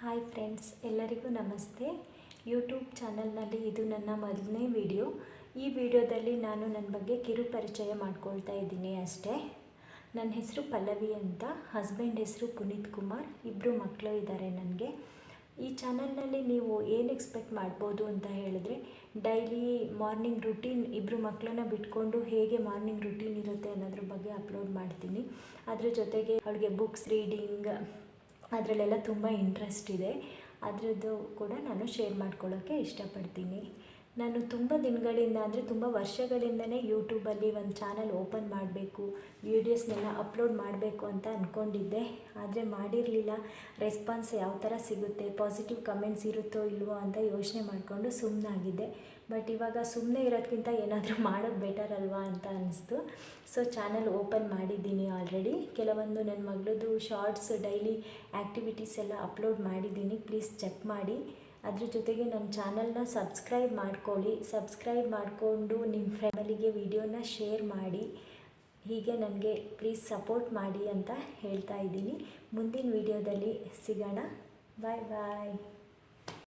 Hi friends, ಎಲ್ಲರಿಗೂ ನಮಸ್ತೆ. YouTube ಚಾನಲ್ನಲ್ಲಿ ಇದು ನನ್ನ ಮೊದಲನೇ ವಿಡಿಯೋ. ಈ ವಿಡಿಯೋದಲ್ಲಿ ನಾನು ನನ್ನ ಬಗ್ಗೆ ಕಿರು ಪರಿಚಯ ಮಾಡ್ಕೊಳ್ತಾ ಇದ್ದೀನಿ ಅಷ್ಟೇ. ನನ್ನ ಹೆಸರು ಪಲ್ಲವಿ ಅಂತ, ಹಸ್ಬೆಂಡ್ ಹೆಸರು ಪುನೀತ್ ಕುಮಾರ್. ಇಬ್ಬರು ಮಕ್ಕಳು ಇದ್ದಾರೆ ನನಗೆ. ಈ ಚಾನಲ್ನಲ್ಲಿ ನೀವು ಏನು ಎಕ್ಸ್ಪೆಕ್ಟ್ ಮಾಡ್ಬೋದು ಅಂತ ಹೇಳಿದ್ರೆ, ಡೈಲಿ ಮಾರ್ನಿಂಗ್ ರುಟೀನ್, ಇಬ್ಬರು ಮಕ್ಕಳನ್ನ ಬಿಟ್ಕೊಂಡು ಹೇಗೆ ಮಾರ್ನಿಂಗ್ ರುಟೀನ್ ಇರುತ್ತೆ ಅನ್ನೋದ್ರ ಬಗ್ಗೆ ಅಪ್ಲೋಡ್ ಮಾಡ್ತೀನಿ. ಅದ್ರ ಜೊತೆಗೆ ಅವಳಿಗೆ ಬುಕ್ಸ್ ರೀಡಿಂಗ್ ಅದರಲ್ಲೆಲ್ಲ ತುಂಬ ಇಂಟ್ರೆಸ್ಟ್ ಇದೆ. ಅದರದ್ದು ಕೂಡ ನಾನು ಶೇರ್ ಮಾಡ್ಕೊಳ್ಳೋಕ್ಕೆ ಇಷ್ಟಪಡ್ತೀನಿ. ನಾನು ತುಂಬ ದಿನಗಳಿಂದ ಅಂದರೆ ತುಂಬ ವರ್ಷಗಳಿಂದನೇ ಯೂಟ್ಯೂಬಲ್ಲಿ ಒಂದು ಚಾನಲ್ ಓಪನ್ ಮಾಡಬೇಕು, ವೀಡಿಯೋಸ್ನೆಲ್ಲ ಅಪ್ಲೋಡ್ ಮಾಡಬೇಕು ಅಂತ ಅಂದ್ಕೊಂಡಿದ್ದೆ. ಆದರೆ ಮಾಡಿರಲಿಲ್ಲ. ರೆಸ್ಪಾನ್ಸ್ ಯಾವ ಥರ ಸಿಗುತ್ತೆ, ಪಾಸಿಟಿವ್ ಕಮೆಂಟ್ಸ್ ಇರುತ್ತೋ ಇಲ್ವೋ ಅಂತ ಯೋಚನೆ ಮಾಡಿಕೊಂಡು ಸುಮ್ಮನಾಗಿದ್ದೆ. ಬಟ್ ಇವಾಗ ಸುಮ್ಮನೆ ಇರೋದಕ್ಕಿಂತ ಏನಾದರೂ ಮಾಡೋದು ಬೆಟರ್ ಅಲ್ವಾ ಅಂತ ಅನ್ನಿಸ್ತು. ಸೊ ಚಾನಲ್ ಓಪನ್ ಮಾಡಿದ್ದೀನಿ ಆಲ್ರೆಡಿ. ಕೆಲವೊಂದು ನನ್ನ ಮಗಳದ್ದು ಶಾರ್ಟ್ಸ್, ಡೈಲಿ ಆ್ಯಕ್ಟಿವಿಟೀಸ್ ಎಲ್ಲ ಅಪ್ಲೋಡ್ ಮಾಡಿದ್ದೀನಿ. ಪ್ಲೀಸ್ ಚೆಕ್ ಮಾಡಿ. ಅದ್ರ ಜೊತೆಗೆ ನನ್ನ ಚಾನಲ್ನ ಸಬ್ಸ್ಕ್ರೈಬ್ ಮಾಡ್ಕೊಳ್ಳಿ. ಸಬ್ಸ್ಕ್ರೈಬ್ ಮಾಡಿಕೊಂಡು ನಿಮ್ಮ ಫ್ಯಾಮಿಲಿಗೆ ವಿಡಿಯೋನ ಶೇರ್ ಮಾಡಿ. ಹೀಗೆ ನನಗೆ ಪ್ಲೀಸ್ ಸಪೋರ್ಟ್ ಮಾಡಿ ಅಂತ ಹೇಳ್ತಾ ಇದ್ದೀನಿ. ಮುಂದಿನ ವಿಡಿಯೋದಲ್ಲಿ ಸಿಗೋಣ. ಬಾಯ್ ಬಾಯ್.